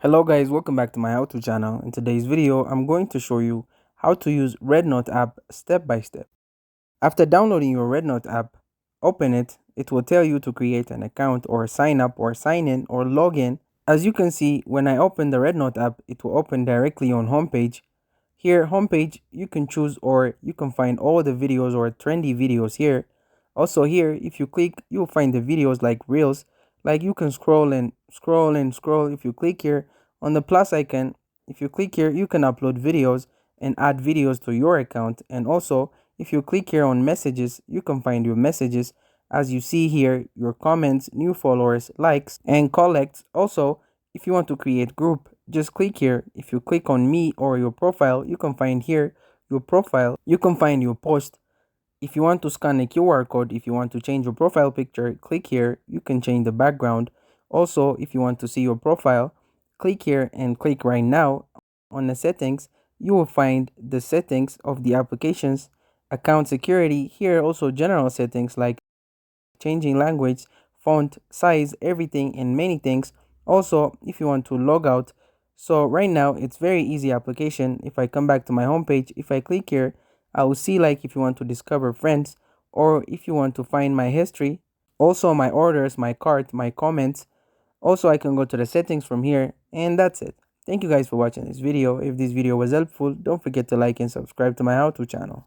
Hello guys, welcome back to my how-to channel. In today's video, I'm going to show you how to use RedNote app step by step. After downloading your RedNote app, open it. It will tell you to create an account or sign up or sign in or log in. As you can see, when I open the RedNote app, it will open directly on homepage. Here, homepage, you can choose or you can find all the videos or trendy videos here. Also here, if you click, you'll find the videos like reels. Like you can scroll and scroll and scroll. If you click here on the plus icon, if you click here, you can upload videos and add videos to your account. And also, if you click here on messages, you can find your messages. As you see here, your comments, new followers, likes, and collects. Also, if you want to create group, just click here. If you click on me or your profile, you can find here your profile. You can find your post. If you want to scan a QR code, if you want to change your profile picture, click here. You can change the background. Also, if you want to see your profile, click here and click right now on the settings. You will find the settings of the applications, account security. Here also general settings like changing language, font, size, everything, and many things. Also, if you want to log out, so right now it's very easy application. If I come back to my homepage, if I click here, I will see like if you want to discover friends or if you want to find my history, also my orders, my cart, my comments. Also, I can go to the settings from here, and that's it. Thank you guys for watching this video. If this video was helpful, don't forget to like and subscribe to my how-to channel.